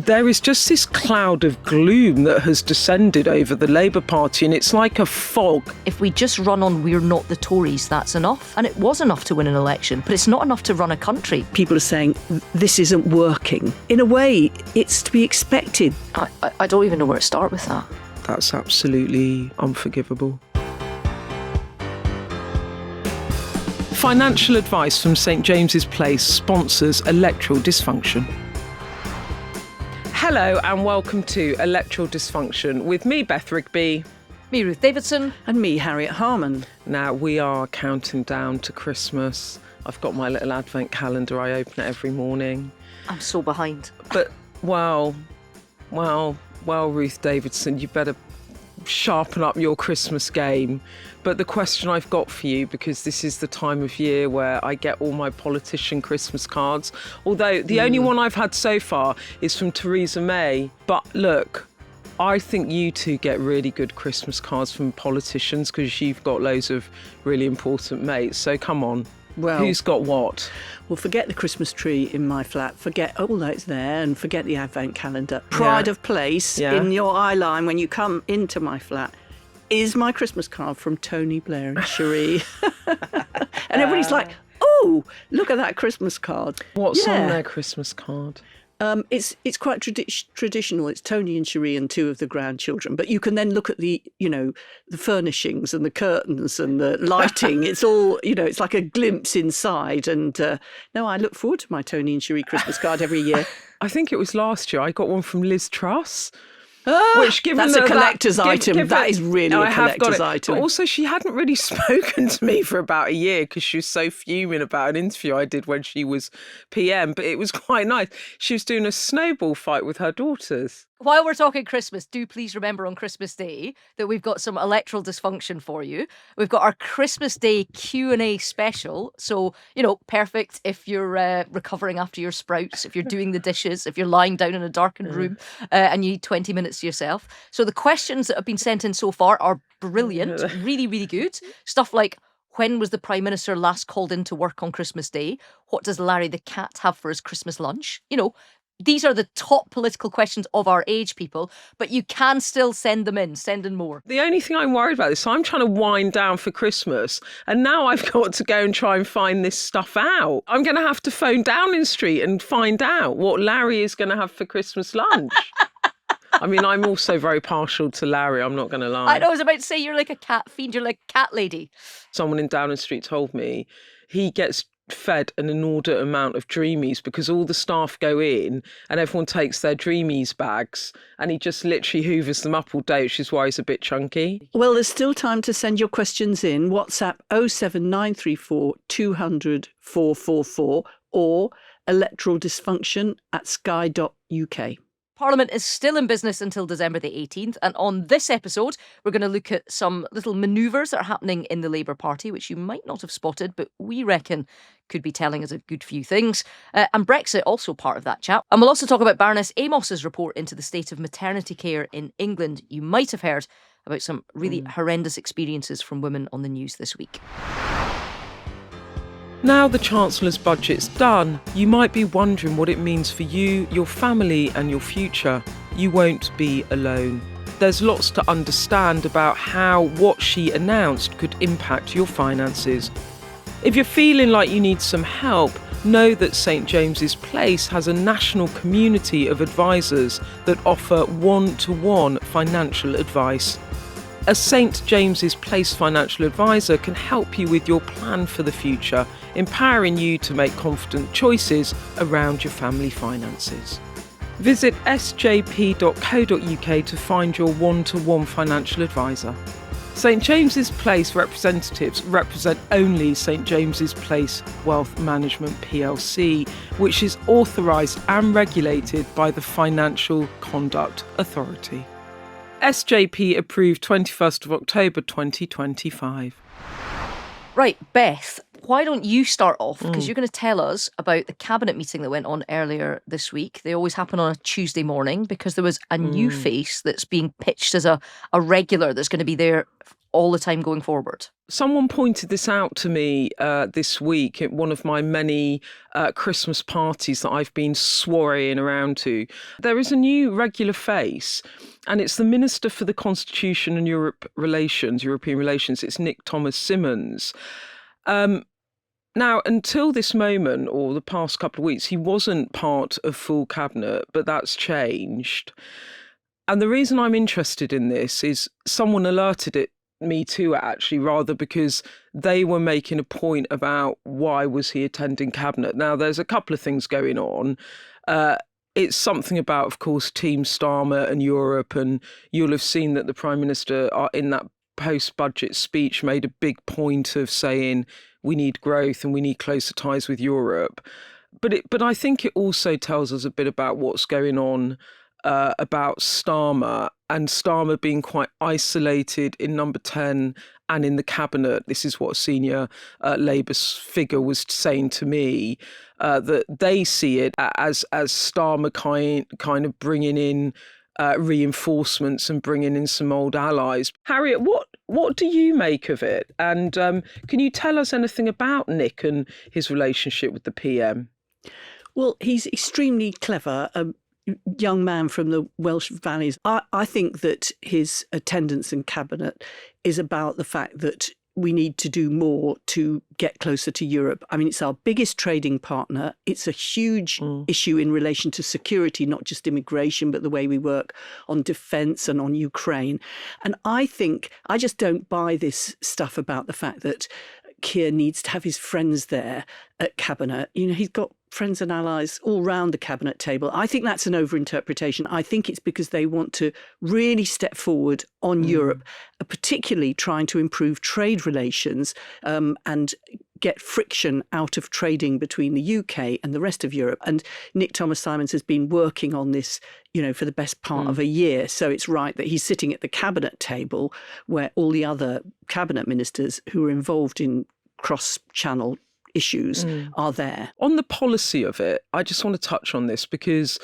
there is just this cloud of gloom that has descended over the Labour Party, and it's like a fog. If we just run on "we're not the Tories," that's enough. And it was enough to win an election, but it's not enough to run a country. People are saying this isn't working. In a way, it's to be expected. I don't even know where to start with that. That's absolutely unforgivable. Financial advice from St James's Place sponsors electoral dysfunction. Hello and welcome to Electoral Dysfunction with me, Beth Rigby. Me, Ruth Davidson. And me, Harriet Harman. Now, we are counting down to Christmas. I've got my little advent calendar. I open it every morning. I'm so behind. But, well, Ruth Davidson, you better sharpen up your Christmas game. But the question I've got for you, because this is the time of year where I get all my politician Christmas cards, although the only one I've had so far is from Theresa May. But look, I think you two get really good Christmas cards from politicians because you've got loads of really important mates. So come on. Well, who's got what? Well, forget the Christmas tree in my flat. Forget all that's there and forget the advent calendar. Pride of place in your eye line when you come into my flat is my Christmas card from Tony Blair and Cherie. And everybody's like, oh, look at that Christmas card. What's on their Christmas card? It's quite traditional. It's Tony and Cherie and two of the grandchildren. But you can then look at the furnishings and the curtains and the lighting. It's all, it's like a glimpse inside. And I look forward to my Tony and Cherie Christmas card every year. I think it was last year. I got one from Liz Truss. Which, given that's a collector's item. That is really a collector's item. But also, she hadn't really spoken to me for about a year because she was so fuming about an interview I did when she was PM. But it was quite nice. She was doing a snowball fight with her daughters. While we're talking Christmas, do please remember on Christmas Day that we've got some electoral dysfunction for you. We've got our Christmas Day Q&A special. So, perfect if you're recovering after your sprouts, if you're doing the dishes, if you're lying down in a darkened room and you need 20 minutes to yourself. So the questions that have been sent in so far are brilliant, really, really good. Stuff like, when was the Prime Minister last called in to work on Christmas Day? What does Larry the cat have for his Christmas lunch? These are the top political questions of our age, people, but you can still send them in. Send in more. The only thing I'm worried about is I'm trying to wind down for Christmas and now I've got to go and try and find this stuff out. I'm going to have to phone Downing Street and find out what Larry is going to have for Christmas lunch. I mean, I'm also very partial to Larry, I'm not going to lie. I was about to say you're like a cat fiend, you're like a cat lady. Someone in Downing Street told me he gets fed an inordinate amount of Dreamies because all the staff go in and everyone takes their Dreamies bags and he just literally hoovers them up all day, which is why he's a bit chunky. Well, there's still time to send your questions in. WhatsApp 07934 200 444 or electoraldysfunction@sky.uk. Parliament is still in business until December the 18th. And on this episode, we're going to look at some little manoeuvres that are happening in the Labour Party, which you might not have spotted, but we reckon could be telling us a good few things. And Brexit also part of that chat. And we'll also talk about Baroness Amos's report into the state of maternity care in England. You might have heard about some really horrendous experiences from women on the news this week. Now the Chancellor's budget's done, you might be wondering what it means for you, your family and your future. You won't be alone. There's lots to understand about how what she announced could impact your finances. If you're feeling like you need some help, know that St James's Place has a national community of advisors that offer one-to-one financial advice. A St James's Place financial advisor can help you with your plan for the future, empowering you to make confident choices around your family finances. Visit sjp.co.uk to find your one-to-one financial advisor. St James's Place representatives represent only St James's Place Wealth Management plc, which is authorised and regulated by the Financial Conduct Authority. SJP approved 21st of October 2025. Right, Beth, why don't you start off? Because you're going to tell us about the cabinet meeting that went on earlier this week. They always happen on a Tuesday morning because there was a new face that's being pitched as a regular that's going to be there all the time going forward. Someone pointed this out to me this week at one of my many Christmas parties that I've been soireeing around to. There is a new regular face, and it's the Minister for the Constitution and European Relations. It's Nick Thomas-Symonds. Now, until this moment, or the past couple of weeks, he wasn't part of full cabinet, but that's changed. And the reason I'm interested in this is someone alerted me to it, actually, rather, because they were making a point about why was he attending cabinet. Now, there's a couple of things going on. It's something about, of course, Team Starmer and Europe, and you'll have seen that the Prime Minister in that post-budget speech made a big point of saying we need growth and we need closer ties with Europe. But I think it also tells us a bit about what's going on about Starmer, and Starmer being quite isolated in number 10 and in the cabinet. This is what a senior Labour figure was saying to me, that they see it as Starmer kind of bringing in reinforcements and bringing in some old allies. Harriet, what do you make of it? And can you tell us anything about Nick and his relationship with the PM? Well, he's extremely clever, a young man from the Welsh valleys. I think that his attendance in cabinet is about the fact that we need to do more to get closer to Europe. I mean, it's our biggest trading partner. It's a huge issue in relation to security, not just immigration, but the way we work on defence and on Ukraine. And I just don't buy this stuff about the fact that Keir needs to have his friends there at cabinet. You know, he's got friends and allies all round the cabinet table. I think that's an overinterpretation. I think it's because they want to really step forward on Europe, particularly trying to improve trade relations and get friction out of trading between the UK and the rest of Europe. And Nick Thomas-Symonds has been working on this, for the best part of a year. So it's right that he's sitting at the cabinet table where all the other cabinet ministers who are involved in cross-channel issues are there. On the policy of it, I just want to touch on this because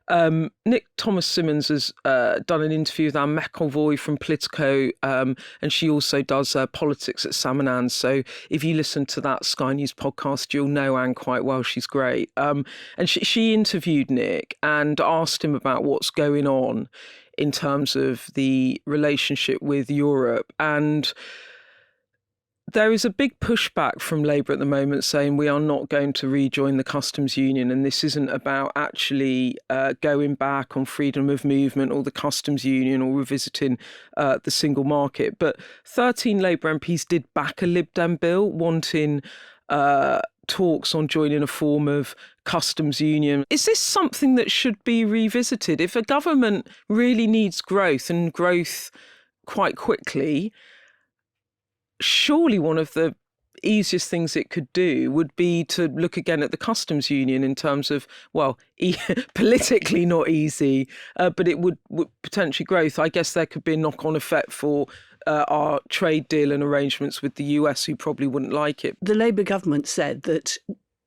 Nick Thomas-Symonds has done an interview with Anne McElvoy from Politico, and she also does politics at Sam and Anne. So if you listen to that Sky News podcast, you'll know Anne quite well. She's great. And she interviewed Nick and asked him about what's going on in terms of the relationship with Europe. And there is a big pushback from Labour at the moment saying we are not going to rejoin the customs union, and this isn't about actually going back on freedom of movement or the customs union or revisiting the single market. But 13 Labour MPs did back a Lib Dem bill wanting talks on joining a form of customs union. Is this something that should be revisited? If a government really needs growth and growth quite quickly, surely one of the easiest things it could do would be to look again at the customs union in terms of, well, politically not easy, but it would potentially growth. I guess there could be a knock-on effect for our trade deal and arrangements with the US, who probably wouldn't like it. The Labour government said that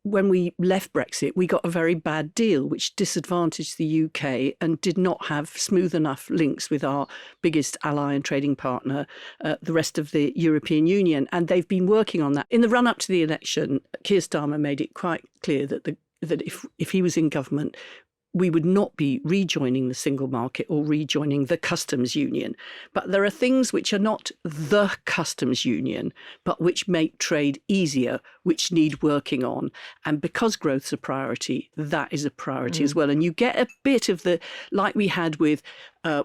when we left Brexit, we got a very bad deal, which disadvantaged the UK and did not have smooth enough links with our biggest ally and trading partner, the rest of the European Union. And they've been working on that. In the run-up to the election, Keir Starmer made it quite clear that if he was in government, we would not be rejoining the single market or rejoining the customs union. But there are things which are not the customs union, but which make trade easier, which need working on. And because growth's a priority, that is a priority as well. And you get a bit of the, like we had with,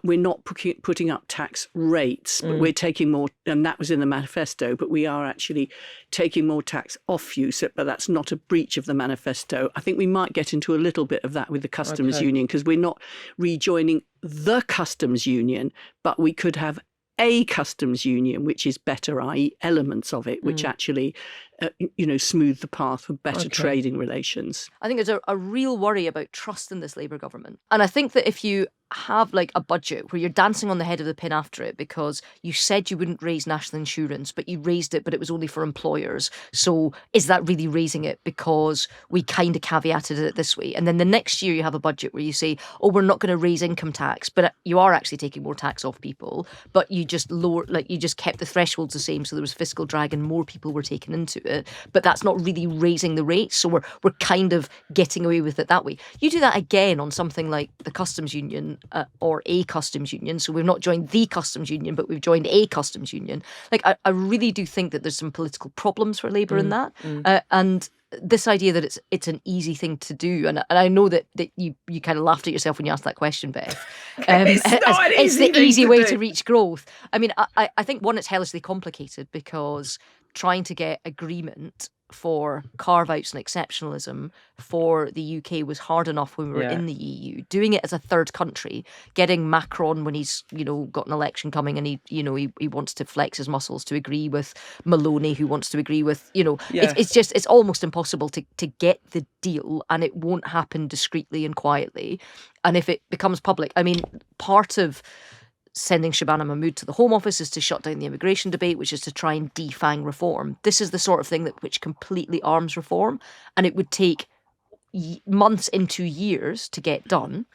we're not putting up tax rates, but we're taking more, and that was in the manifesto, but we are actually taking more tax off you. So, but that's not a breach of the manifesto. I think we might get into a little bit of that with the customs union, because we're not rejoining the customs union, but we could have a customs union, which is better, i.e. elements of it, which actually smooth the path for better trading relations. I think there's a real worry about trust in this Labour government. And I think that if you have like a budget where you're dancing on the head of the pin after it because you said you wouldn't raise national insurance, but you raised it, but it was only for employers. So is that really raising it because we kind of caveated it this way? And then the next year you have a budget where you say, oh, we're not going to raise income tax, but you are actually taking more tax off people, but you just you just kept the thresholds the same. So there was fiscal drag and more people were taken into it, but that's not really raising the rates. So we're kind of getting away with it that way. You do that again on something like the customs union, or a customs union. So we've not joined the customs union, but we've joined a customs union. Like, I really do think that there's some political problems for Labour in that. And this idea that it's an easy thing to do, and I know that you kind of laughed at yourself when you asked that question, Beth. It's the easy way to reach growth. I mean, I think, one, it's hellishly complicated because trying to get agreement for carve-outs and exceptionalism for the UK was hard enough when we were in the EU. Doing it as a third country, getting Macron when he's got an election coming and he wants to flex his muscles to agree with Maloney, who wants to agree with it's almost impossible to get the deal, and it won't happen discreetly and quietly. And if it becomes public, I mean, part of sending Shabana Mahmood to the Home Office is to shut down the immigration debate, which is to try and defang reform. This is the sort of thing which completely arms reform, and it would take months into years to get done.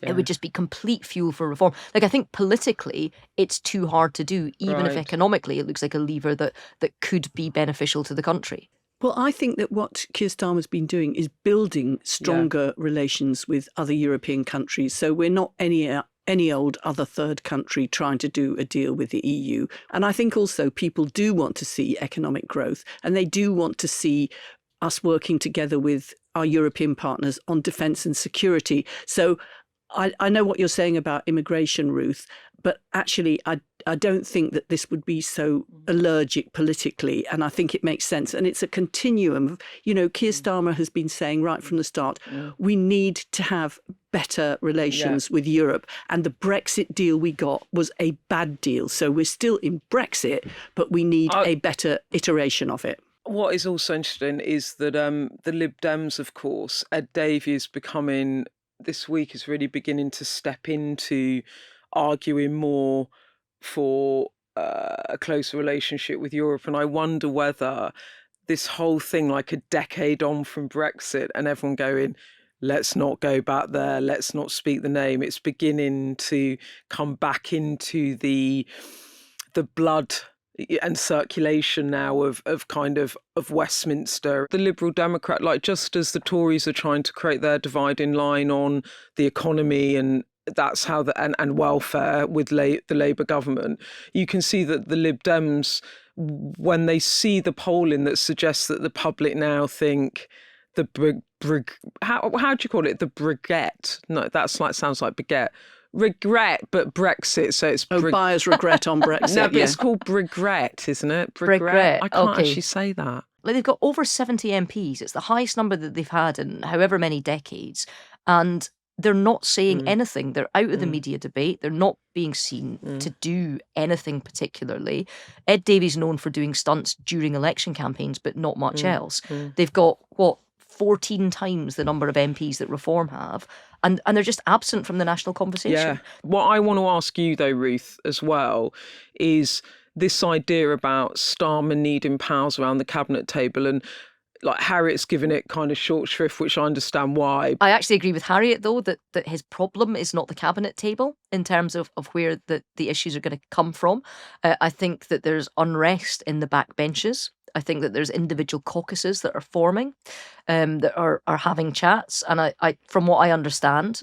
It would just be complete fuel for reform. Like, I think politically it's too hard to do, even if economically it looks like a lever that could be beneficial to the country. Well, I think that what Keir Starmer's been doing is building stronger relations with other European countries. So we're not any old other third country trying to do a deal with the EU. And I think also people do want to see economic growth, and they do want to see us working together with our European partners on defence and security. So I know what you're saying about immigration, Ruth, but actually I don't think that this would be so allergic politically, and I think it makes sense. And it's a continuum. Keir Starmer has been saying right from the start, we need to have better relations with Europe. And the Brexit deal we got was a bad deal. So we're still in Brexit, but we need a better iteration of it. What is also interesting is that the Lib Dems, of course, Ed Davey this week is really beginning to step into arguing more for a closer relationship with Europe. And I wonder whether this whole thing, like a decade on from Brexit, and everyone going, let's not go back there, let's not speak the name, it's beginning to come back into the blood and circulation now of Westminster. The Liberal Democrat, like, just as the Tories are trying to create their dividing line on the economy, and that's how and welfare with the Labour government, you can see that the Lib Dems, when they see the polling that suggests that the public now think the how do you call it? The baguette? No, sounds like baguette. Regret, but Brexit, so it's... buyer's regret on Brexit. No, but it's called regret, isn't it? Regret. I can't actually say that. Like, they've got over 70 MPs. It's the highest number that they've had in however many decades. And they're not saying anything. They're out of the media debate. They're not being seen to do anything particularly. Ed Davey's known for doing stunts during election campaigns, but not much else. They've got, 14 times the number of MPs that Reform have, and they're just absent from the national conversation. Yeah. What I want to ask you, though, Ruth, as well, is this idea about Starmer needing powers around the cabinet table, and like Harriet's given it kind of short shrift, which I understand why. I actually agree with Harriet, though, that his problem is not the cabinet table in terms of where the issues are going to come from. I think that there's unrest in the backbenches. I think that there's individual caucuses that are forming, that are having chats. And I from what I understand,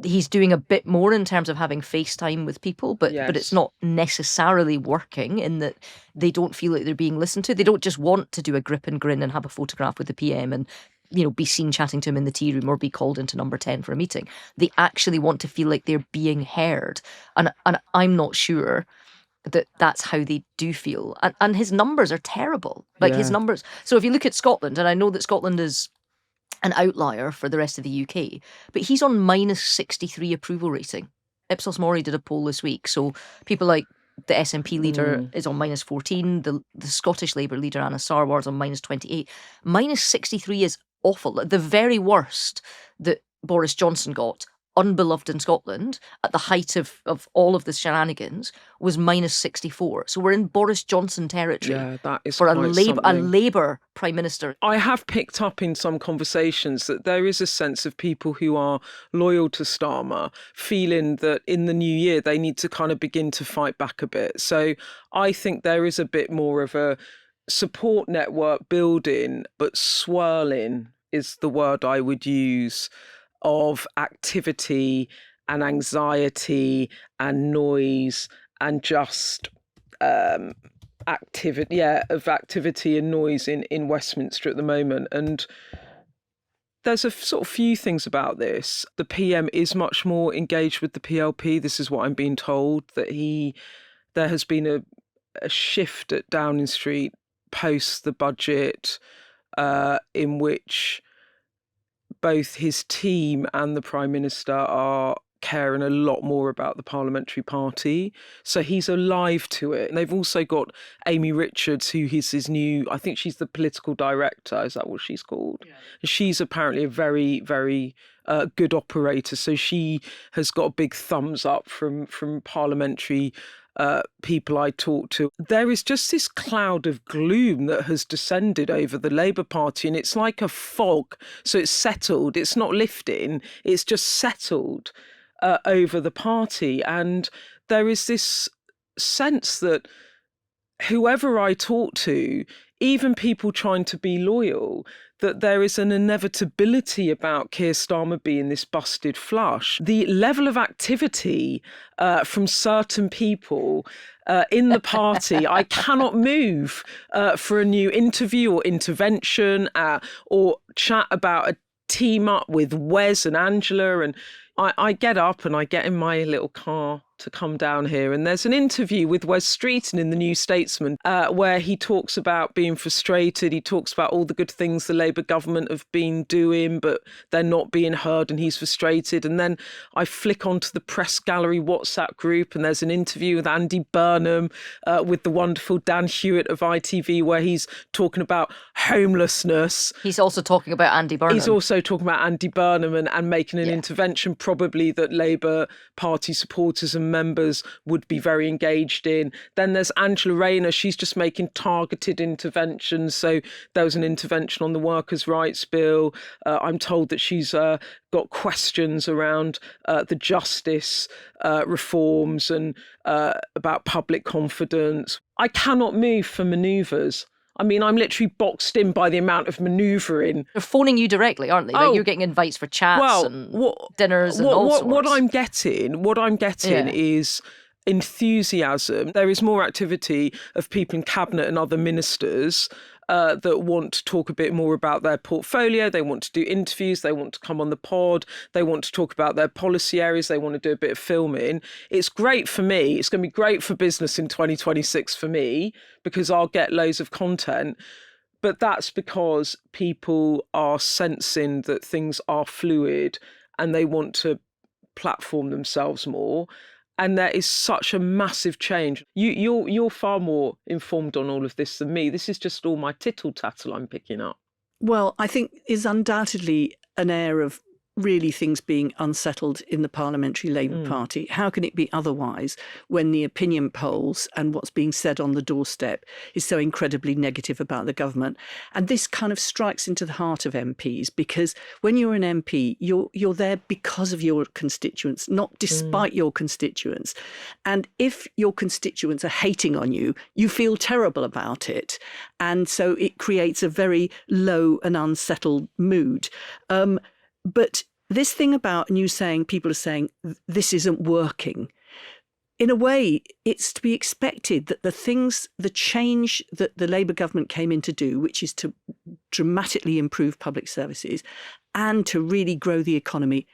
he's doing a bit more in terms of having FaceTime with people, but it's not necessarily working in that they don't feel like they're being listened to. They don't just want to do a grip and grin and have a photograph with the PM and be seen chatting to him in the tea room or be called into number 10 for a meeting. They actually want to feel like they're being heard. And I'm not sure that's how they do feel. And his numbers are terrible. His numbers. So if you look at Scotland, and I know that Scotland is an outlier for the rest of the UK, but he's on -63 approval rating. Ipsos Mori did a poll this week. So people like the SNP leader is on -14. The Scottish Labour leader, Anna Sarwar, is on -28. -63 is awful. The very worst that Boris Johnson got, unbeloved in Scotland, at the height of all of the shenanigans, was -64. So we're in Boris Johnson territory. Yeah, that is for a quite Labour Prime Minister. I have picked up in some conversations that there is a sense of people who are loyal to Starmer feeling that in the new year they need to kind of begin to fight back a bit. So I think there is a bit more of a support network building, but swirling is the word I would use, of activity and anxiety and noise and just activity and noise in Westminster at the moment. And there's a sort of few things about this. The PM is much more engaged with the PLP. This is what I'm being told, that there has been a shift at Downing Street post the budget, in which both his team and the Prime Minister are caring a lot more about the parliamentary party. So he's alive to it. And they've also got Amy Richards, who is his new, I think she's the political director, is that what she's called? Yeah. She's apparently a very, very good operator. So she has got a big thumbs up from parliamentary people I talk to. There is just this cloud of gloom that has descended over the Labour Party, and it's like a fog. So it's settled. It's not lifting. It's just settled over the party. And there is this sense that whoever I talk to, even people trying to be loyal, that there is an inevitability about Keir Starmer being this busted flush. The level of activity from certain people in the party, I cannot move for a new interview or intervention or chat about a team up with Wes and Angela. And I get up and I get in my little car to come down here, and there's an interview with Wes Streeton in the New Statesman where he talks about being frustrated. He talks about all the good things the Labour government have been doing, but they're not being heard, and he's frustrated. And then I flick onto the Press Gallery WhatsApp group, and there's an interview with Andy Burnham with the wonderful Dan Hewitt of ITV, where he's talking about homelessness. He's also talking about Andy Burnham. He's also talking about Andy Burnham and making an intervention probably that Labour Party supporters and members would be very engaged in. Then there's Angela Rayner. She's just making targeted interventions. So there was an intervention on the workers' rights bill. I'm told that she's got questions around the justice reforms and about public confidence. I cannot move for manoeuvres. I mean, I'm literally boxed in by the amount of manoeuvring. They're phoning you directly, aren't they? Like you're getting invites for chats and dinners and all sorts. What I'm getting is enthusiasm. There is more activity of people in cabinet and other ministers that want to talk a bit more about their portfolio. They want to do interviews. They want to come on the pod. They want to talk about their policy areas. They want to do a bit of filming. It's great for me. It's going to be great for business in 2026 for me, because I'll get loads of content. But that's because people are sensing that things are fluid and they want to platform themselves more. And there is such a massive change. You're far more informed on all of this than me. This is just all my tittle-tattle I'm picking up. Well, I think is undoubtedly an air of really things being unsettled in the Parliamentary Labour Party. How can it be otherwise when the opinion polls and what's being said on the doorstep is so incredibly negative about the government? And this kind of strikes into the heart of MPs, because when you're an MP, you're there because of your constituents, not despite your constituents. And if your constituents are hating on you, you feel terrible about it. And so it creates a very low and unsettled mood. But this thing about people are saying, this isn't working. In a way, it's to be expected that the change that the Labour government came in to do, which is to dramatically improve public services and to really grow the economy,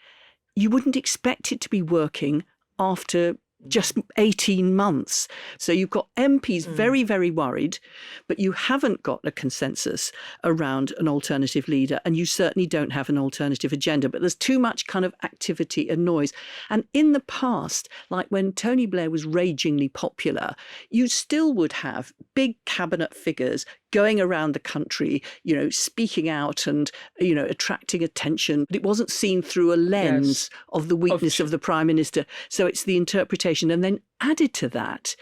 you wouldn't expect it to be working after just 18 months. So you've got MPs very, very worried, but you haven't got a consensus around an alternative leader, and you certainly don't have an alternative agenda. But there's too much kind of activity and noise. And in the past, like when Tony Blair was ragingly popular, you still would have big cabinet figures going around the country, speaking out and, attracting attention. But it wasn't seen through a lens of the weakness of the Prime Minister. So it's the interpretation. And then added to that,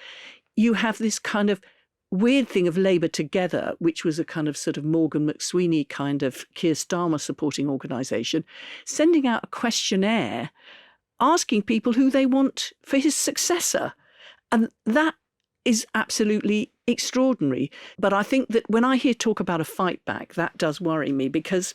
you have this kind of weird thing of Labour Together, which was a kind of sort of Morgan McSweeney kind of Keir Starmer supporting organisation, sending out a questionnaire asking people who they want for his successor. And that is absolutely extraordinary. But I think that when I hear talk about a fight back, that does worry me, because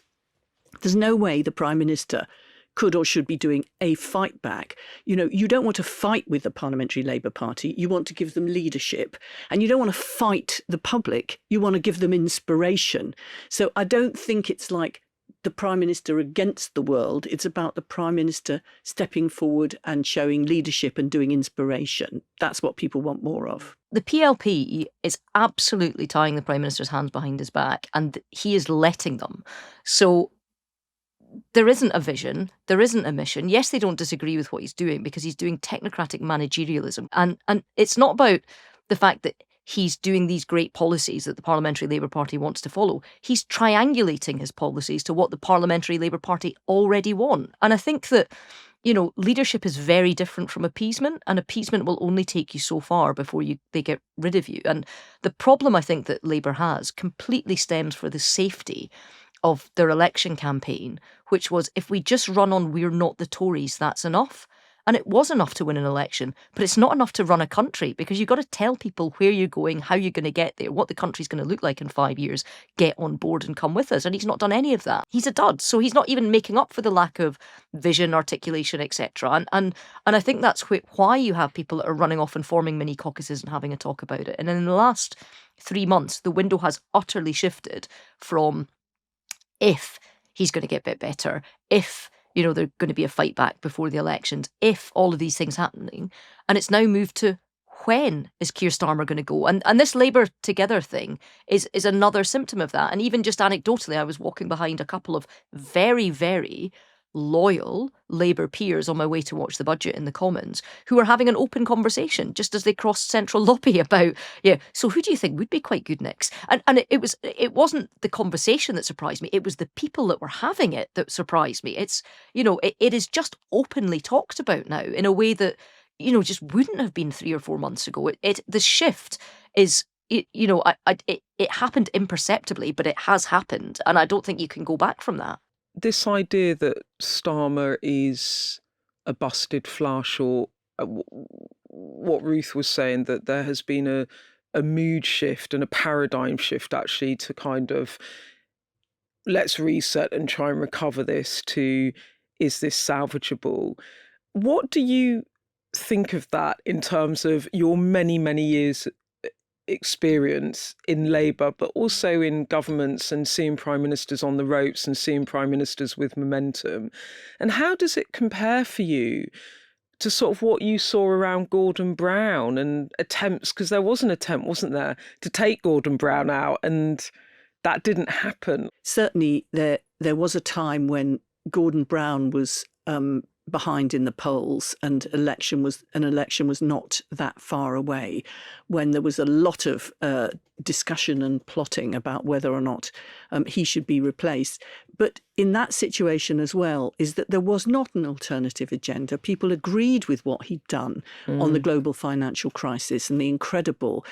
there's no way the Prime Minister could or should be doing a fight back. You don't want to fight with the Parliamentary Labour Party. You want to give them leadership. And you don't want to fight the public. You want to give them inspiration. So I don't think it's like the Prime Minister against the world. It's about the Prime Minister stepping forward and showing leadership and doing inspiration. That's what people want more of. The PLP is absolutely tying the Prime Minister's hands behind his back, and he is letting them. So there isn't a vision, there isn't a mission. Yes, they don't disagree with what he's doing because he's doing technocratic managerialism. And it's not about the fact that he's doing these great policies that the Parliamentary Labour Party wants to follow. He's triangulating his policies to what the Parliamentary Labour Party already want. And I think that, leadership is very different from appeasement, and appeasement will only take you so far before they get rid of you. And the problem I think that Labour has completely stems for the safety of their election campaign, which was, if we just run on "we're not the Tories, that's enough." And it was enough to win an election, but it's not enough to run a country, because you've got to tell people where you're going, how you're going to get there, what the country's going to look like in 5 years, get on board and come with us. And he's not done any of that. He's a dud. So he's not even making up for the lack of vision, articulation, etc. And I think that's why you have people that are running off and forming mini caucuses and having a talk about it. And in the last 3 months, the window has utterly shifted from if he's going to get a bit better, if they're going to be a fight back before the elections, if all of these things happening. And it's now moved to, when is Keir Starmer going to go? And this Labour Together thing is another symptom of that. And even just anecdotally, I was walking behind a couple of very, very loyal Labour peers on my way to watch the budget in the Commons, who were having an open conversation just as they crossed Central Lobby about, so who do you think would be quite good next? And it wasn't the conversation that surprised me, it was the people that were having it that surprised me. It's, it is just openly talked about now in a way that, just wouldn't have been 3 or 4 months ago. The shift is, it happened imperceptibly, but it has happened. And I don't think you can go back from that. This idea that Starmer is a busted flush, or what Ruth was saying, that there has been a mood shift and a paradigm shift actually to kind of, let's reset and try and recover this, to, is this salvageable? What do you think of that in terms of your many, many years experience in Labour, but also in governments, and seeing prime ministers on the ropes and seeing prime ministers with momentum? And how does it compare for you to sort of what you saw around Gordon Brown and attempts, because there was an attempt, wasn't there, to take Gordon Brown out, and that didn't happen? Certainly there was a time when Gordon Brown was behind in the polls, and an election was not that far away, when there was a lot of discussion and plotting about whether or not he should be replaced. But in that situation as well is that there was not an alternative agenda. People agreed with what he'd done on the global financial crisis and the incredible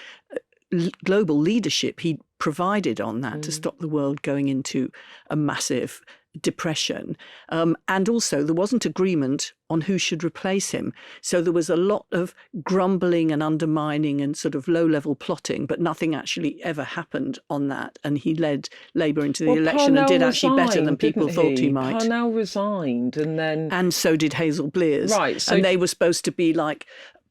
global leadership he provided on that to stop the world going into a massive depression. And also there wasn't agreement on who should replace him. So there was a lot of grumbling and undermining and sort of low-level plotting, but nothing actually ever happened on that. And he led Labour into the election and did actually better than people thought he might. Parnell resigned, and so did Hazel Blears. Right. So and they were supposed to be like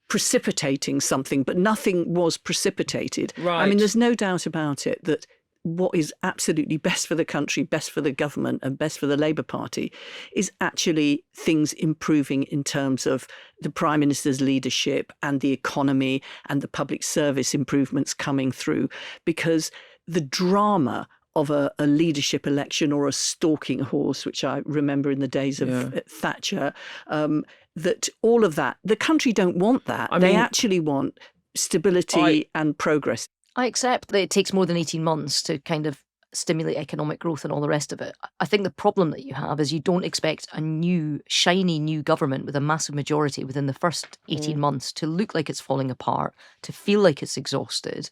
precipitating something, but nothing was precipitated. Right. I mean, there's no doubt about it that what is absolutely best for the country, best for the government and best for the Labour Party is actually things improving in terms of the Prime Minister's leadership and the economy and the public service improvements coming through. Because the drama of a leadership election or a stalking horse, which I remember in the days of Thatcher, that all of that, the country don't want that. They actually want stability and progress. I accept that it takes more than 18 months to kind of stimulate economic growth and all the rest of it. I think the problem that you have is you don't expect a new, shiny new government with a massive majority within the first 18 months to look like it's falling apart, to feel like it's exhausted,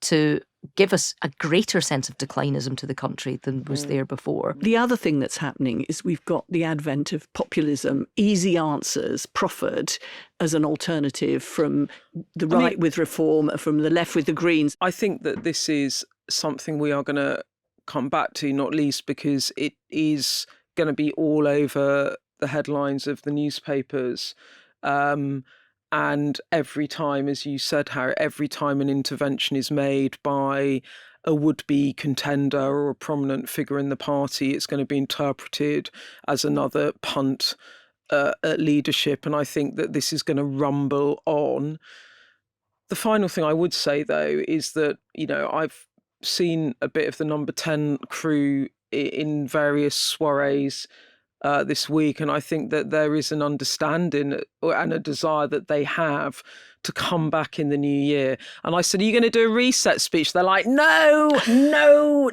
to give us a greater sense of declinism to the country than was there before. The other thing that's happening is we've got the advent of populism, easy answers proffered as an alternative from the right with reform, from the left with the Greens. I think that this is something we are going to come back to, not least because it is going to be all over the headlines of the newspapers. And every time, as you said, Harry, every time an intervention is made by a would-be contender or a prominent figure in the party, it's going to be interpreted as another punt at leadership. And I think that this is going to rumble on. The final thing I would say, though, is that, I've seen a bit of the Number 10 crew in various soirees this week, and I think that there is an understanding and a desire that they have to come back in the new year. And I said, are you going to do a reset speech? They're like, no,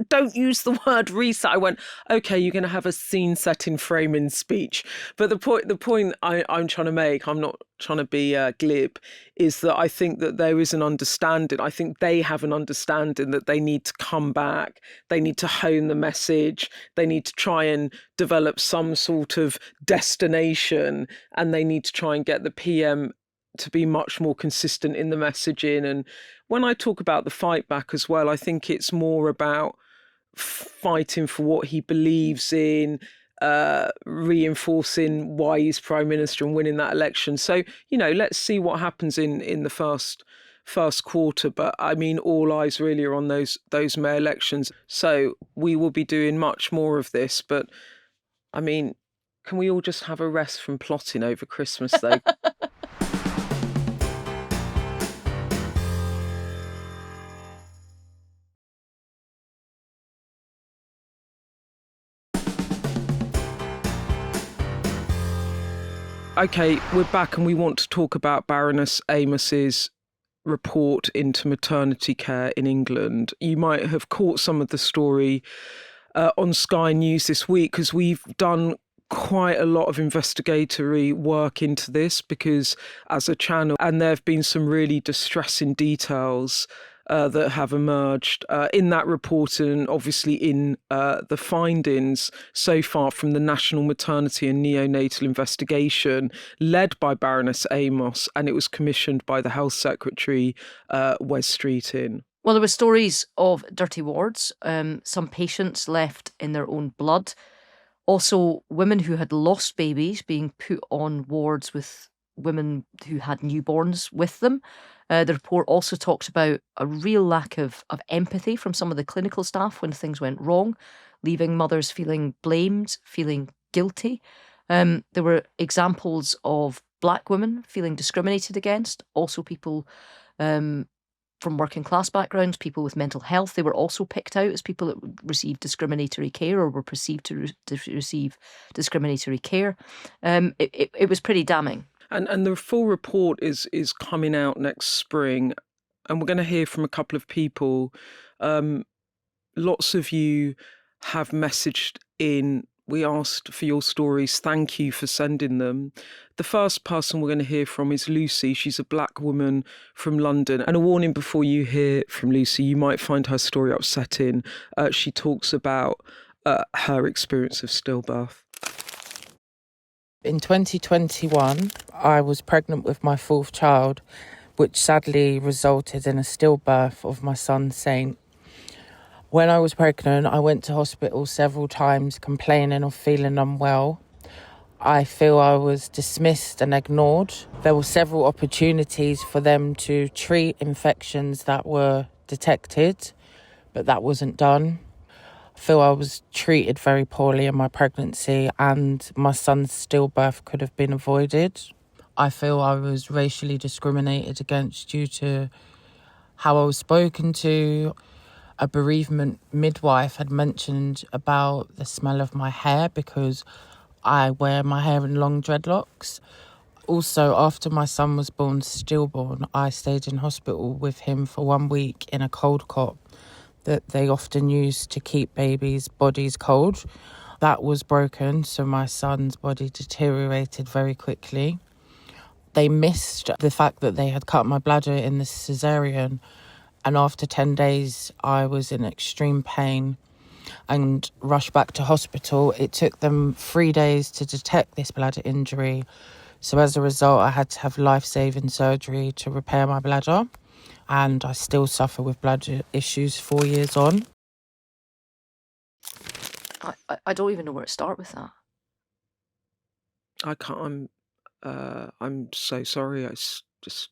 don't use the word reset. I went, okay, you're going to have a scene setting framing speech. But the point I'm trying to make, I'm not trying to be glib, is that I think that there is an understanding. I think they have an understanding that they need to come back. They need to hone the message. They need to try and develop some sort of destination, and they need to try and get the PM to be much more consistent in the messaging. And when I talk about the fight back as well, I think it's more about fighting for what he believes in, reinforcing why he's Prime Minister and winning that election. So, let's see what happens in the first quarter. But I mean, all eyes really are on those May elections. So we will be doing much more of this. But I mean, can we all just have a rest from plotting over Christmas, though? Okay, we're back and we want to talk about Baroness Amos's report into maternity care in England. You might have caught some of the story on Sky News this week because we've done quite a lot of investigatory work into this because as a channel, and there have been some really distressing details that have emerged in that report and obviously in the findings so far from the National Maternity and Neonatal Investigation led by Baroness Amos, and it was commissioned by the Health Secretary, Wes Streeting. Well, there were stories of dirty wards, some patients left in their own blood, also women who had lost babies being put on wards with women who had newborns with them. The report also talked about a real lack of empathy from some of the clinical staff when things went wrong, leaving mothers feeling blamed, feeling guilty. There were examples of black women feeling discriminated against, also people from working class backgrounds, people with mental health. They were also picked out as people that received discriminatory care or were perceived to receive discriminatory care. It was pretty damning. And the full report is coming out next spring, and we're going to hear from a couple of people. Lots of you have messaged in. We asked for your stories. Thank you for sending them. The first person we're going to hear from is Lucy. She's a black woman from London. And a warning before you hear from Lucy, you might find her story upsetting. She talks about her experience of stillbirth. In 2021, I was pregnant with my fourth child, which sadly resulted in a stillbirth of my son, Saint. When I was pregnant, I went to hospital several times complaining of feeling unwell. I feel I was dismissed and ignored. There were several opportunities for them to treat infections that were detected, but that wasn't done. I feel I was treated very poorly in my pregnancy, and my son's stillbirth could have been avoided. I feel I was racially discriminated against due to how I was spoken to. A bereavement midwife had mentioned about the smell of my hair because I wear my hair in long dreadlocks. Also, after my son was born stillborn, I stayed in hospital with him for 1 week in a cold cot that they often use to keep babies' bodies cold. That was broken, so my son's body deteriorated very quickly. They missed the fact that they had cut my bladder in the caesarean, and after 10 days I was in extreme pain and rushed back to hospital. It took them 3 days to detect this bladder injury. So as a result, I had to have life-saving surgery to repair my bladder. And I still suffer with bladder issues 4 years on. I don't even know where to start with that. I can't. I'm so sorry. It's just.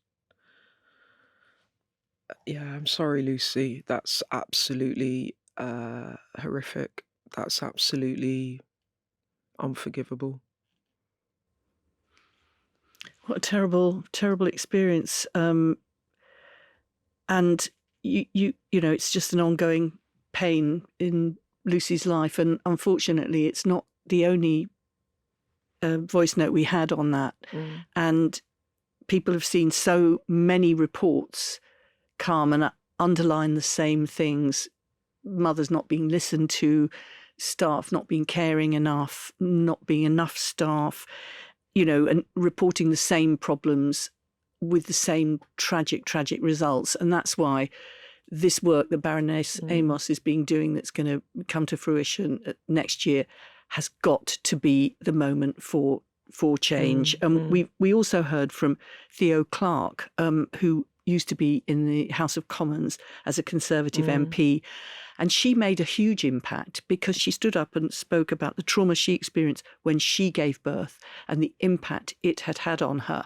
Yeah, I'm sorry, Lucy. That's absolutely horrific. That's absolutely unforgivable. What a terrible, terrible experience. And you know, it's just an ongoing pain in Lucy's life, and unfortunately, it's not the only voice note we had on that. And people have seen so many reports come and underline the same things: mothers not being listened to, staff not being caring enough, not being enough staff, you know, and reporting the same problems with the same tragic results. And that's why this work that Baroness Amos is doing that's going to come to fruition next year has got to be the moment for change. We also heard from Theo Clarke, who used to be in the House of Commons as a Conservative MP. And she made a huge impact because she stood up and spoke about the trauma she experienced when she gave birth and the impact it had had on her.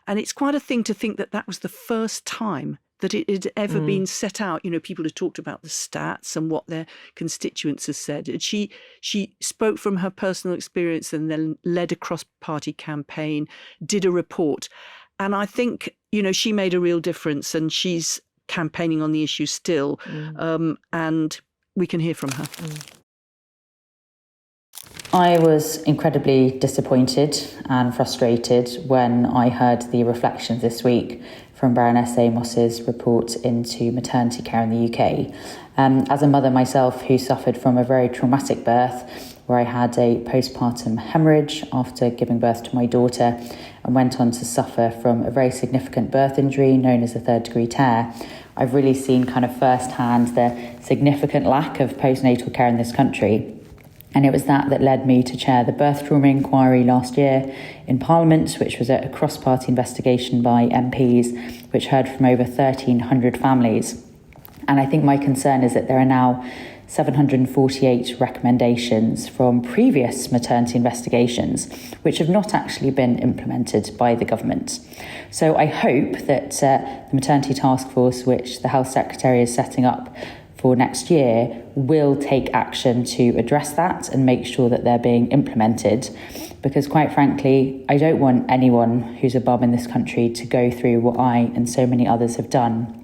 And it's quite a thing to think that that was the first time that it had ever been set out. You know, people had talked about the stats and what their constituents had said. And she spoke from her personal experience and then led a cross-party campaign, did a report. And I think, you know, she made a real difference, and she's campaigning on the issue still, and we can hear from her. I was incredibly disappointed and frustrated when I heard the reflections this week from Baroness Amos's report into maternity care in the UK. As a mother myself who suffered from a very traumatic birth, where I had a postpartum hemorrhage after giving birth to my daughter and went on to suffer from a very significant birth injury known as a third-degree tear, I've really seen kind of firsthand the significant lack of postnatal care in this country. And it was that led me to chair the birth trauma inquiry last year in Parliament, which was a cross-party investigation by MPs, which heard from over 1,300 families. And I think my concern is that there are now 748 recommendations from previous maternity investigations, which have not actually been implemented by the government. So I hope that the maternity task force, which the Health Secretary is setting up for next year, will take action to address that and make sure that they're being implemented. Because quite frankly, I don't want anyone who's a bum in this country to go through what I and so many others have done.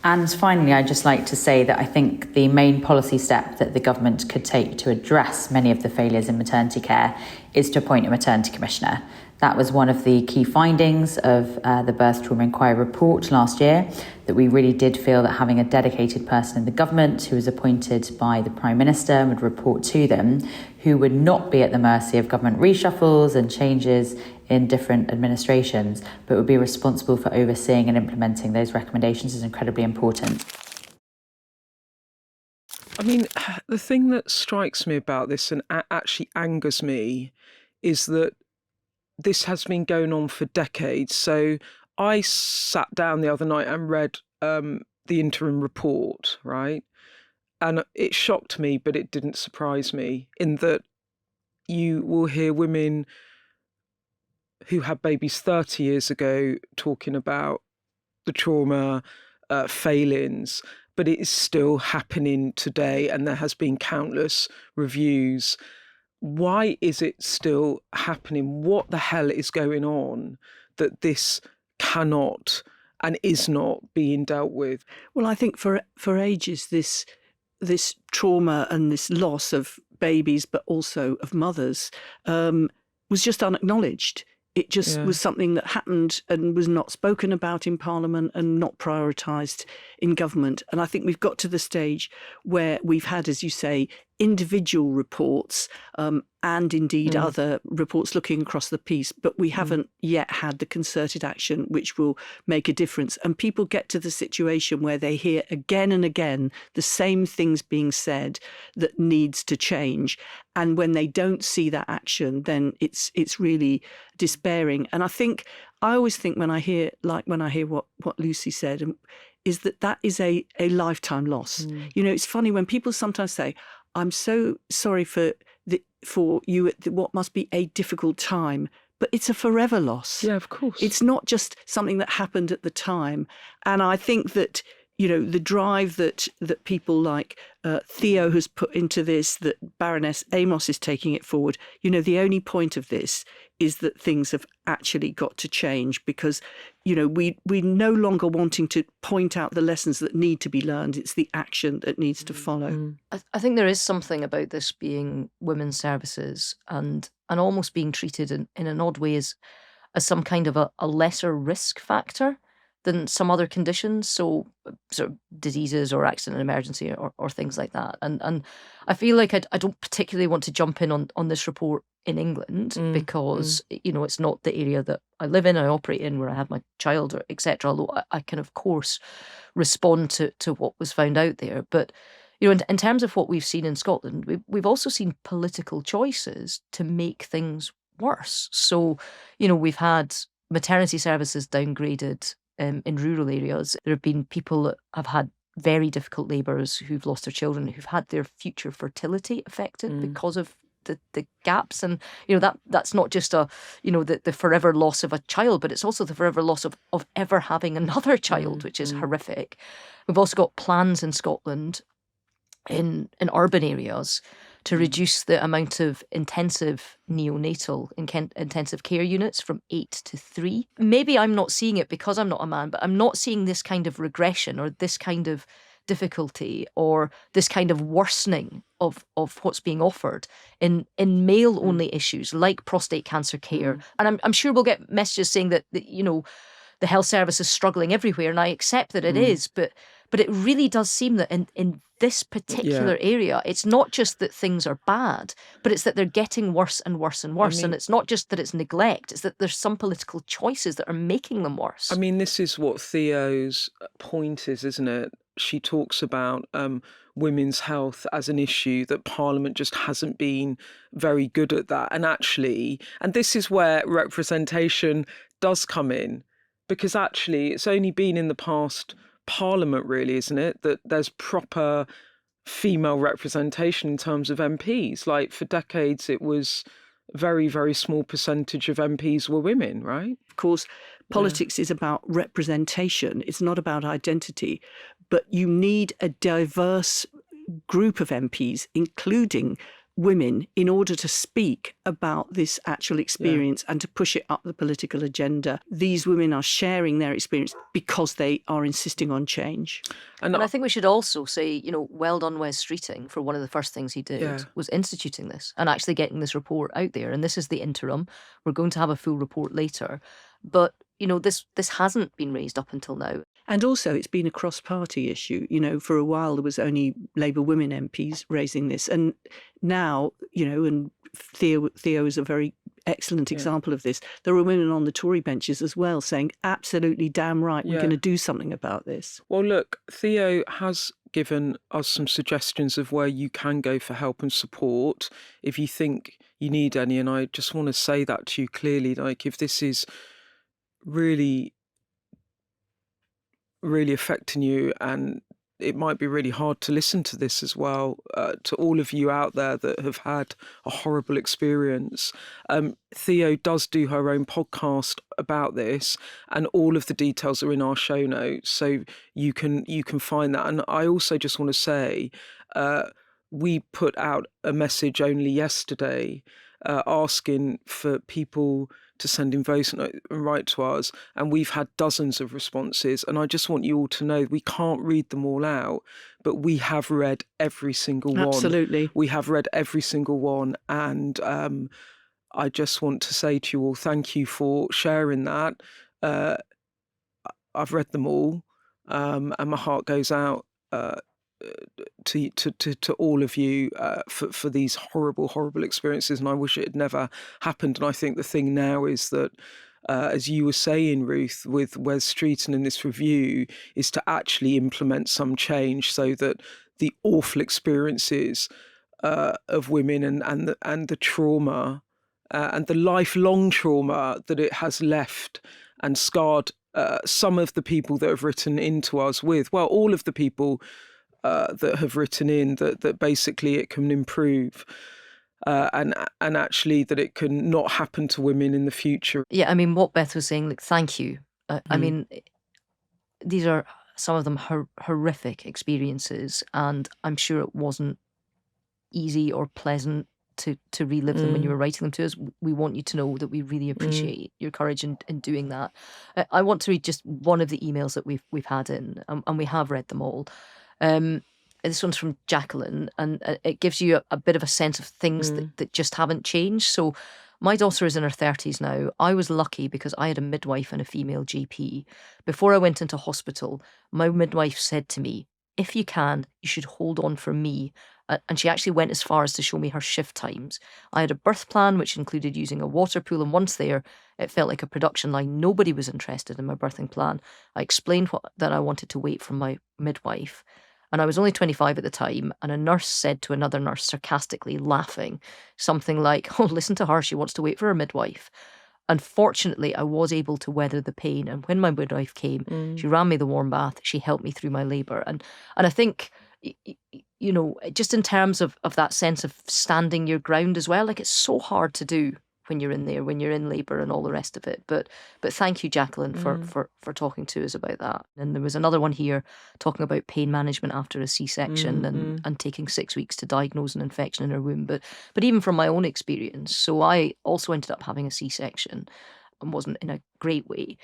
And finally, I'd just like to say that I think the main policy step that the government could take to address many of the failures in maternity care is to appoint a maternity commissioner. That was one of the key findings of the Birth Trauma Inquiry report last year, that we really did feel that having a dedicated person in the government who was appointed by the Prime Minister and would report to them, who would not be at the mercy of government reshuffles and changes in different administrations, but would be responsible for overseeing and implementing those recommendations, is incredibly important. I mean, the thing that strikes me about this and actually angers me is that this has been going on for decades. So I sat down the other night and read the interim report, right? And it shocked me, but it didn't surprise me, in that you will hear women who had babies 30 years ago talking about the trauma, failings, but it is still happening today, and there has been countless reviews. Why is it still happening? What the hell is going on that this cannot and is not being dealt with? Well, I think for ages this trauma and this loss of babies, but also of mothers, was just unacknowledged. It just was something that happened and was not spoken about in Parliament and not prioritised in government. And I think we've got to the stage where we've had, as you say, individual reports and indeed other reports looking across the piece, but we haven't yet had the concerted action which will make a difference. And people get to the situation where they hear again and again the same things being said that needs to change. And when they don't see that action, then it's really despairing. And I always think when I hear what Lucy said, is that is a lifetime loss. You know, it's funny when people sometimes say, I'm so sorry for you at what must be a difficult time, but it's a forever loss. Yeah, of course. It's not just something that happened at the time. And I think that, you know, the drive that people like Theo has put into this, that Baroness Amos is taking it forward, you know, the only point of this is that things have actually got to change, because, you know, we're no longer wanting to point out the lessons that need to be learned. It's the action that needs to follow. I think there is something about this being women's services and almost being treated in an odd way as some kind of a lesser risk factor than some other conditions, so sort of diseases or accident and emergency or things like that. And I feel like I don't particularly want to jump in on this report in England because, you know, it's not the area that I live in, I operate in, where I have my child, or etc. Although I can, of course, respond to what was found out there. But, you know, in terms of what we've seen in Scotland, we've also seen political choices to make things worse. So, you know, we've had maternity services downgraded in rural areas. There have been people that have had very difficult labours who've lost their children, who've had their future fertility affected because of the gaps. And, you know, that's not just the forever loss of a child, but it's also the forever loss of ever having another child, which is horrific. We've also got plans in Scotland in urban areas to reduce the amount of intensive neonatal intensive care units from 8 to 3. Maybe I'm not seeing it because I'm not a man, but I'm not seeing this kind of regression or this kind of difficulty or this kind of worsening of what's being offered in male-only issues like prostate cancer care. And I'm sure we'll get messages saying that, you know, the health service is struggling everywhere, and I accept that it is, but it really does seem that in this particular area, it's not just that things are bad, but it's that they're getting worse and worse and worse. And it's not just that it's neglect, it's that there's some political choices that are making them worse. I mean, this is what Theo's point is, isn't it? She talks about women's health as an issue, that Parliament just hasn't been very good at that. And actually, and this is where representation does come in, because actually it's only been in the past Parliament, really, isn't it, that there's proper female representation in terms of MPs. Like, for decades, it was a very, very small percentage of MPs were women, right? Of course, politics is about representation. It's not about identity. But you need a diverse group of MPs, including women, in order to speak about this actual experience and to push it up the political agenda. These women are sharing their experience because they are insisting on change. And I think we should also say, you know, well done Wes Streeting for one of the first things he did was instituting this and actually getting this report out there. And this is the interim. We're going to have a full report later. But, you know, this hasn't been raised up until now. And also, it's been a cross-party issue. You know, for a while, there was only Labour women MPs raising this. And now, you know, and Theo is a very excellent example of this. There are women on the Tory benches as well saying, absolutely damn right, we're going to do something about this. Well, look, Theo has given us some suggestions of where you can go for help and support if you think you need any. And I just want to say that to you clearly, like, if this is really affecting you and it might be really hard to listen to this as well, to all of you out there that have had a horrible experience. Theo does do her own podcast about this, and all of the details are in our show notes, so you can find that. And I also just want to say, we put out a message only yesterday asking for people to send in voice and write to us, and we've had dozens of responses, and I just want you all to know we can't read them all out, but we have read every single one. Absolutely. We have read every single one, and I just want to say to you all, thank you for sharing that. I've read them all, and my heart goes out to all of you for these horrible experiences, and I wish it had never happened. And I think the thing now is that, as you were saying, Ruth, with Wes Streeton in this review, is to actually implement some change so that the awful experiences of women and the trauma and the lifelong trauma that it has left and scarred some of the people that have written into us with, well, all of the people that have written in, that basically it can improve, and actually that it can not happen to women in the future. Yeah, I mean, what Beth was saying, like, thank you. I mean, these are some of them horrific experiences, and I'm sure it wasn't easy or pleasant to relive them when you were writing them to us. We want you to know that we really appreciate your courage in doing that. I want to read just one of the emails that we've had in, and we have read them all. This one's from Jacqueline, and it gives you a bit of a sense of things that just haven't changed. So my daughter is in her 30s now. I was lucky because I had a midwife and a female GP. Before I went into hospital, my midwife said to me, if you can, you should hold on for me. And she actually went as far as to show me her shift times. I had a birth plan, which included using a water pool, and once there, it felt like a production line. Nobody was interested in my birthing plan. I explained that I wanted to wait for my midwife. And I was only 25 at the time, and a nurse said to another nurse, sarcastically laughing, something like, oh, listen to her, she wants to wait for her midwife. Unfortunately, I was able to weather the pain, and when my midwife came, she ran me the warm bath, she helped me through my labour. And I think, you know, just in terms of that sense of standing your ground as well, like, it's so hard to do when you're in there, when you're in labour and all the rest of it. But thank you, Jacqueline, for talking to us about that. And there was another one here talking about pain management after a C-section and taking 6 weeks to diagnose an infection in her womb. But even from my own experience, so I also ended up having a C-section and wasn't in a great way.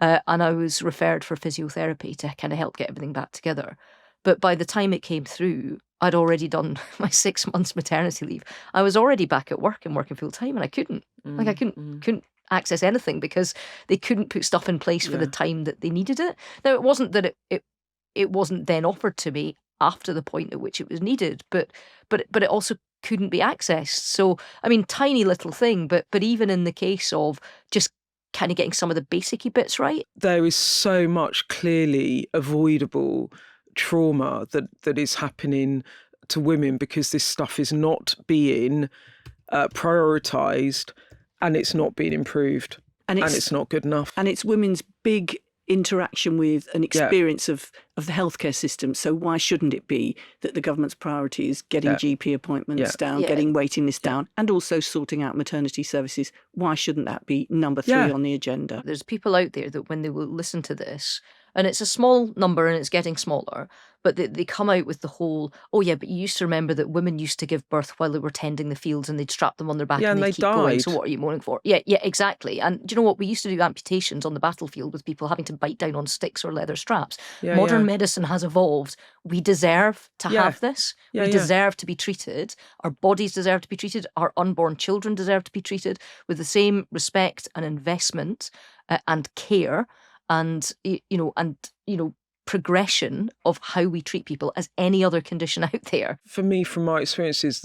And I was referred for physiotherapy to kind of help get everything back together. But by the time it came through, I'd already done my 6 months maternity leave. I was already back at work and working full time, and I couldn't. Like, I couldn't access anything because they couldn't put stuff in place for the time that they needed it. Now, it wasn't that it wasn't then offered to me after the point at which it was needed, but it also couldn't be accessed. So, I mean, tiny little thing, but even in the case of just kind of getting some of the basic-y bits right. There is so much clearly avoidable trauma that is happening to women because this stuff is not being prioritised, and it's not being improved, and it's not good enough. And it's women's big interaction with an experience of the healthcare system. So why shouldn't it be that the government's priority is getting GP appointments down, getting waiting lists down, and also sorting out maternity services? Why shouldn't that be number 3 on the agenda? There's people out there that when they will listen to this, and it's a small number and it's getting smaller, but they come out with the whole, oh yeah, but you used to remember that women used to give birth while they were tending the fields and they'd strap them on their back and they'd keep going. So what are you moaning for? Yeah, exactly. And do you know what? We used to do amputations on the battlefield with people having to bite down on sticks or leather straps. Modern medicine has evolved. We deserve to have this. We deserve to be treated. Our bodies deserve to be treated. Our unborn children deserve to be treated with the same respect and investment and care and progression of how we treat people as any other condition out there. For me, from my experiences,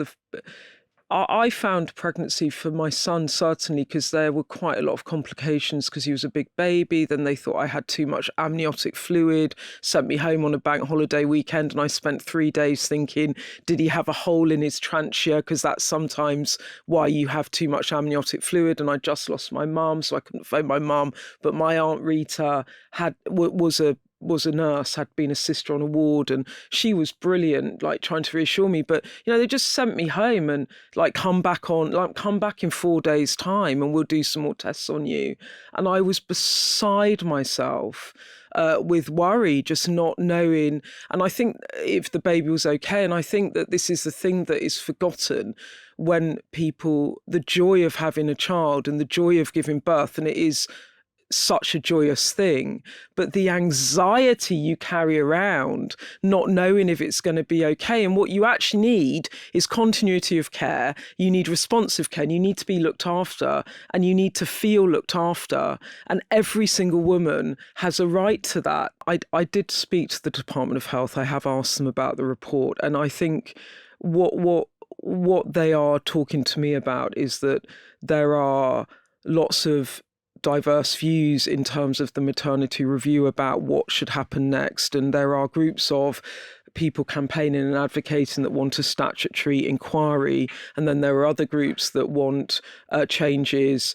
I found pregnancy for my son, certainly, because there were quite a lot of complications because he was a big baby. Then they thought I had too much amniotic fluid, sent me home on a bank holiday weekend, and I spent 3 days thinking, did he have a hole in his trachea? Because that's sometimes why you have too much amniotic fluid. And I just lost my mum, so I couldn't phone my mum. But my Aunt Rita was a was a nurse, had been a sister on a ward, and she was brilliant, like trying to reassure me. But, they just sent me home and come back in 4 days' time and we'll do some more tests on you. And I was beside myself with worry, just not knowing. And I think if the baby was okay, and I think that this is the thing that is forgotten when people, the joy of having a child and the joy of giving birth, and it is such a joyous thing, but the anxiety you carry around, not knowing if it's going to be okay. And what you actually need is continuity of care. You need responsive care, and you need to be looked after, and you need to feel looked after. And every single woman has a right to that. I did speak to the Department of Health. I have asked them about the report, and I think what they are talking to me about is that there are lots of diverse views in terms of the maternity review about what should happen next. And there are groups of people campaigning and advocating that want a statutory inquiry. And then there are other groups that want changes,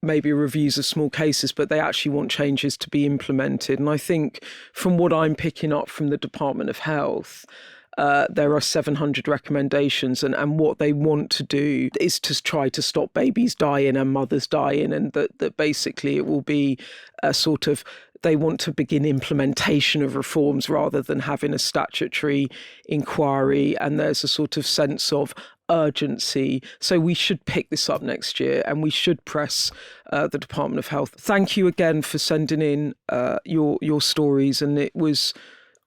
maybe reviews of small cases, but they actually want changes to be implemented. And I think from what I'm picking up from the Department of Health, there are 700 recommendations, and what they want to do is to try to stop babies dying and mothers dying, and that basically it will be a sort of, they want to begin implementation of reforms rather than having a statutory inquiry, and there's a sort of sense of urgency. So we should pick this up next year, and we should press the Department of Health. Thank you again for sending in your stories, and it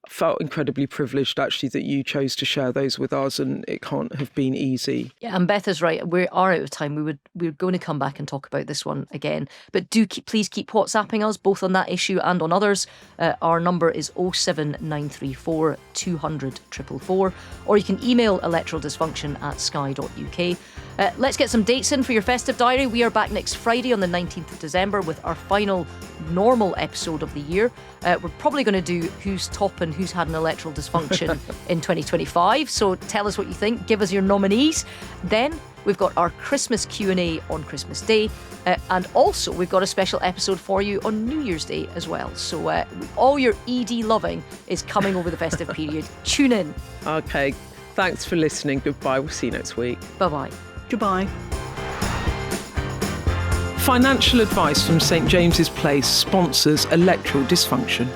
felt incredibly privileged actually that you chose to share those with us, and it can't have been easy. Yeah, and Beth is right. We are out of time. We're going to come back and talk about this one again, but please keep WhatsApping us both on that issue and on others. Our number is 07934 200 444, or you can email electoraldysfunction@sky.uk. Let's get some dates in for your festive diary. We are back next Friday on the 19th of December with our final normal episode of the year. We're probably going to do who's top and who's had an electoral dysfunction in 2025. So tell us what you think. Give us your nominees. Then we've got our Christmas Q&A on Christmas Day. And also we've got a special episode for you on New Year's Day as well. So all your ED loving is coming over the festive period. Tune in. Okay. Thanks for listening. Goodbye. We'll see you next week. Bye-bye. Goodbye. Financial advice from St James's Place sponsors Electoral Dysfunction.